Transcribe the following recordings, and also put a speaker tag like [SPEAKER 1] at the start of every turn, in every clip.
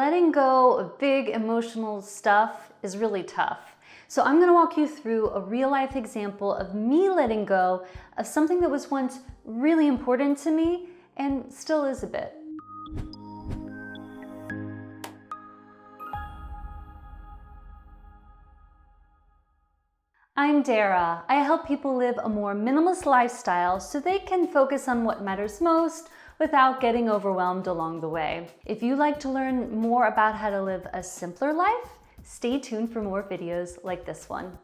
[SPEAKER 1] letting go of big emotional stuff is really tough. So I'm gonna walk you through a real life example of me letting go of something that was once really important to me and still is a bit. I'm Dara. I help people live a more minimalist lifestyle so they can focus on what matters most without getting overwhelmed along the way. If you'd like to learn more about how to live a simpler life, stay tuned for more videos like this one.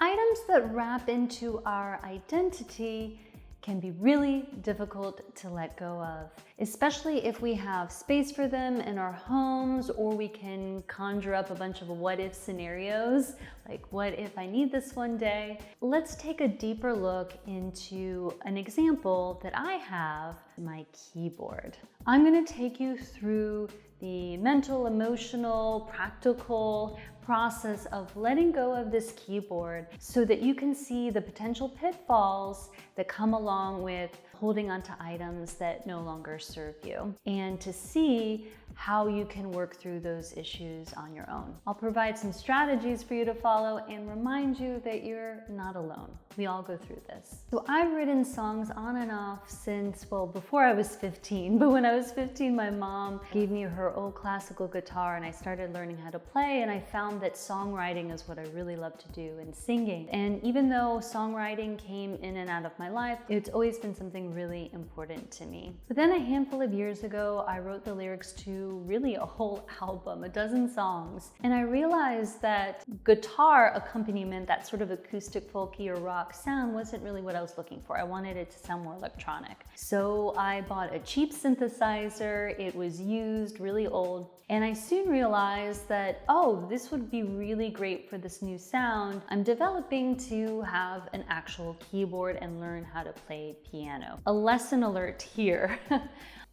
[SPEAKER 1] Items that wrap into our identity can be really difficult to let go of, especially if we have space for them in our homes, or we can conjure up a bunch of what if scenarios, like what if I need this one day? Let's take a deeper look into an example that I have, my keyboard. I'm gonna take you through the mental, emotional, practical process of letting go of this keyboard so that you can see the potential pitfalls that come along with holding onto items that no longer serve you, and to see how you can work through those issues on your own. I'll provide some strategies for you to follow and remind you that you're not alone. We all go through this. So I've written songs on and off since, well, before I was 15, but when I was 15, my mom gave me her old classical guitar and I started learning how to play, and I found that songwriting is what I really love to do, and singing. And even though songwriting came in and out of my life, it's always been something really important to me. But then a handful of years ago, I wrote the lyrics to really a whole album, a dozen songs. And I realized that guitar accompaniment, that sort of acoustic folky or rock sound, wasn't really what I was looking for. I wanted it to sound more electronic. So I bought a cheap synthesizer. It was used, really old. And I soon realized that, oh, this would be really great for this new sound. I'm developing to have an actual keyboard and learn how to play piano. A lesson alert here.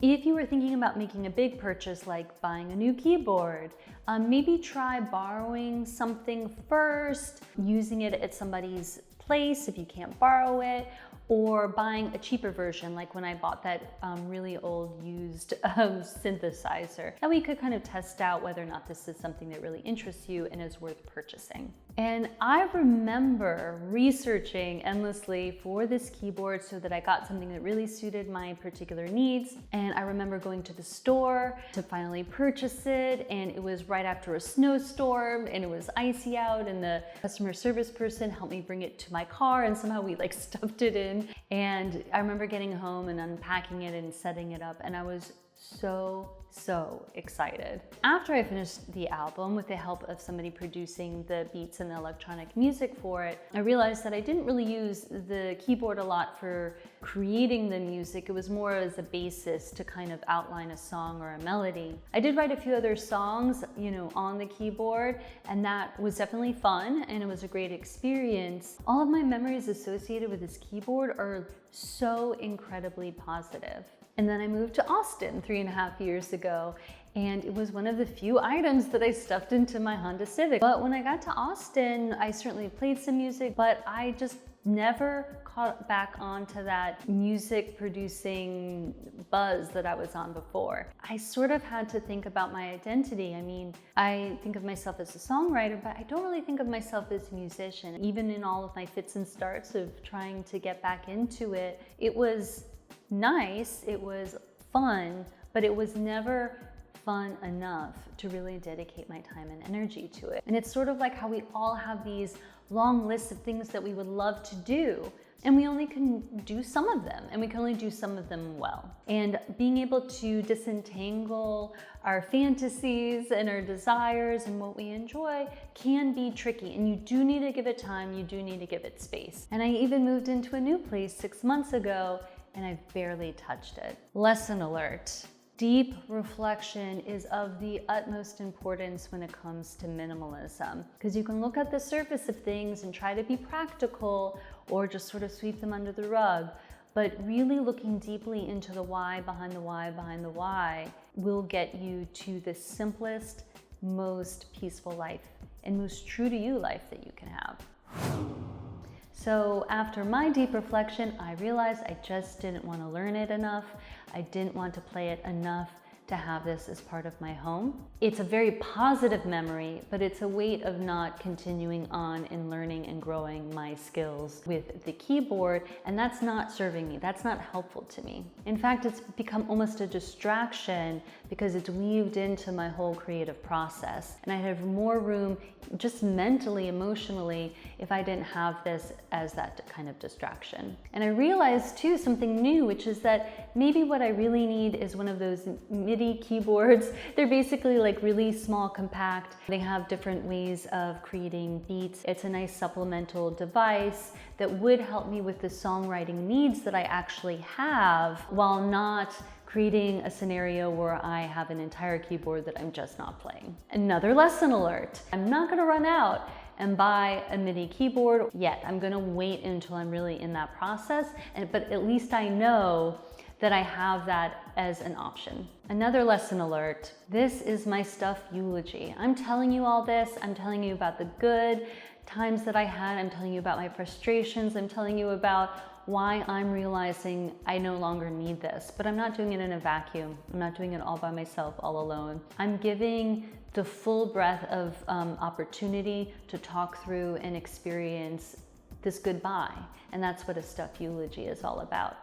[SPEAKER 1] If you were thinking about making a big purchase like buying a new keyboard, maybe try borrowing something first, using it at somebody's place if you can't borrow it, or buying a cheaper version, like when I bought that really old used synthesizer. That way you could kind of test out whether or not this is something that really interests you and is worth purchasing. And I remember researching endlessly for this keyboard so that I got something that really suited my particular needs. And I remember going to the store to finally purchase it, and it was right after a snowstorm and it was icy out, and the customer service person helped me bring it to my car, and somehow we like stuffed it in. And I remember getting home and unpacking it and setting it up, and I was so excited. After I finished the album with the help of somebody producing the beats and the electronic music for it, I realized that I didn't really use the keyboard a lot for creating the music. It was more as a basis to kind of outline a song or a melody. I did write a few other songs, on the keyboard, and that was definitely fun, and it was a great experience. All of my memories associated with this keyboard are so incredibly positive. And then I moved to Austin 3.5 years ago, and it was one of the few items that I stuffed into my Honda Civic. But when I got to Austin, I certainly played some music, but I just never caught back onto that music producing buzz that I was on before. I sort of had to think about my identity. I mean, I think of myself as a songwriter, but I don't really think of myself as a musician. Even in all of my fits and starts of trying to get back into it, it was nice, it was fun, but it was never fun enough to really dedicate my time and energy to it. And it's sort of like how we all have these long lists of things that we would love to do, and we only can do some of them, and we can only do some of them well. And being able to disentangle our fantasies and our desires and what we enjoy can be tricky, and you do need to give it time, you do need to give it space. And I even moved into a new place 6 months ago, and I've barely touched it. Lesson alert. Deep reflection is of the utmost importance when it comes to minimalism, because you can look at the surface of things and try to be practical or just sort of sweep them under the rug, but really looking deeply into the why behind the why behind the why will get you to the simplest, most peaceful life and most true to you life that you can have. So after my deep reflection, I realized I just didn't want to learn it enough. I didn't want to play it enough to have this as part of my home. It's a very positive memory, but it's a weight of not continuing on in learning and growing my skills with the keyboard, and that's not serving me. That's not helpful to me. In fact, it's become almost a distraction because it's weaved into my whole creative process, and I'd have more room just mentally, emotionally, if I didn't have this as that kind of distraction. And I realized too something new, which is that maybe what I really need is one of those MIDI keyboards. They're basically like really small, compact. They have different ways of creating beats. It's a nice supplemental device that would help me with the songwriting needs that I actually have, while not creating a scenario where I have an entire keyboard that I'm just not playing. Another lesson alert. I'm not gonna run out and buy a MIDI keyboard yet. I'm gonna wait until I'm really in that process, but at least I know that I have that as an option. Another lesson alert. This is my stuff eulogy. I'm telling you all this. I'm telling you about the good times that I had. I'm telling you about my frustrations. I'm telling you about why I'm realizing I no longer need this, but I'm not doing it in a vacuum. I'm not doing it all by myself, all alone. I'm giving the full breadth of opportunity to talk through and experience this goodbye. And that's what a stuff eulogy is all about.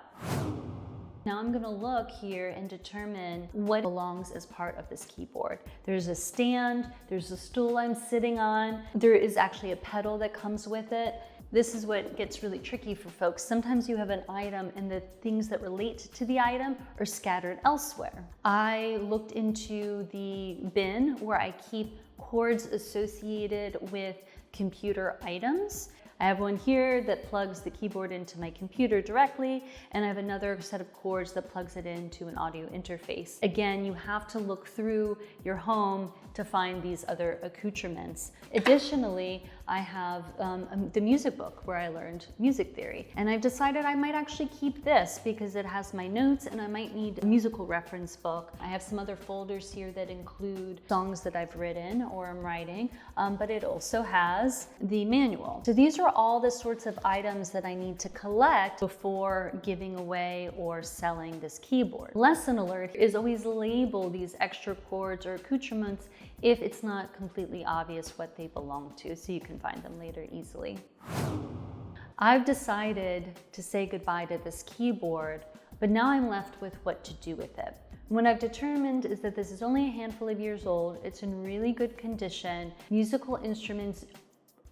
[SPEAKER 1] Now I'm gonna look here and determine what belongs as part of this keyboard. There's a stand, there's a stool I'm sitting on, there is actually a pedal that comes with it. This is what gets really tricky for folks. Sometimes you have an item and the things that relate to the item are scattered elsewhere. I looked into the bin where I keep cords associated with computer items. I have one here that plugs the keyboard into my computer directly, and I have another set of cords that plugs it into an audio interface. Again, you have to look through your home to find these other accoutrements. Additionally, I have the music book where I learned music theory, and I've decided I might actually keep this because it has my notes and I might need a musical reference book. I have some other folders here that include songs that I've written or I'm writing, but it also has the manual. So these are all the sorts of items that I need to collect before giving away or selling this keyboard. Lesson alert is always label these extra cords or accoutrements if it's not completely obvious what they belong to, so you can find them later easily. I've decided to say goodbye to this keyboard, but now I'm left with what to do with it. What I've determined is that this is only a handful of years old. It's in really good condition. Musical instruments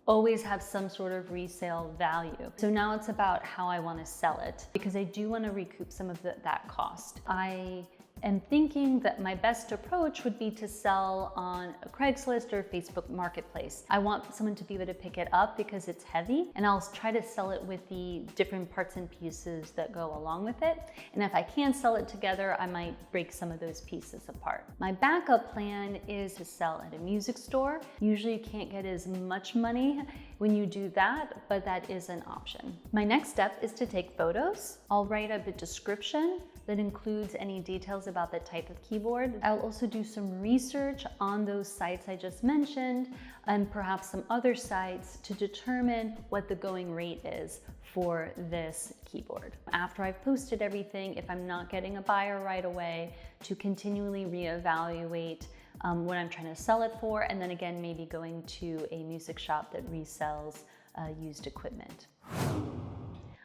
[SPEAKER 1] always have some sort of resale value. So now it's about how I want to sell it, because I do want to recoup some of that cost. I am thinking that my best approach would be to sell on a Craigslist or Facebook Marketplace. I want someone to be able to pick it up because it's heavy, and I'll try to sell it with the different parts and pieces that go along with it. And if I can sell it together, I might break some of those pieces apart. My backup plan is to sell at a music store. Usually you can't get as much money when you do that, but that is an option. My next step is to take photos. I'll write up a description that includes any details about the type of keyboard. I'll also do some research on those sites I just mentioned and perhaps some other sites to determine what the going rate is for this keyboard. After I've posted everything, if I'm not getting a buyer right away, to continually reevaluate what I'm trying to sell it for, and then again, maybe going to a music shop that resells used equipment.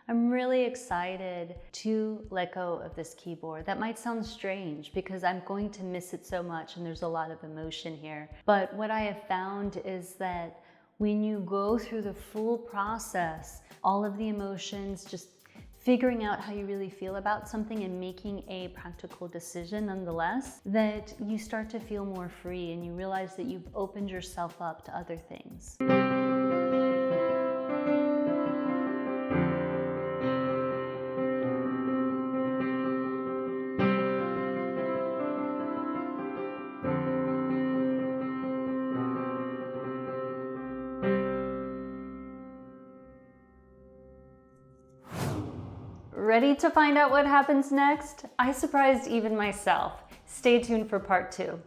[SPEAKER 1] I'm really excited to let go of this keyboard. That might sound strange because I'm going to miss it so much and there's a lot of emotion here. But what I have found is that when you go through the full process, all of the emotions, just figuring out how you really feel about something and making a practical decision nonetheless, that you start to feel more free and you realize that you've opened yourself up to other things. Ready to find out what happens next? I surprised even myself. Stay tuned for part 2.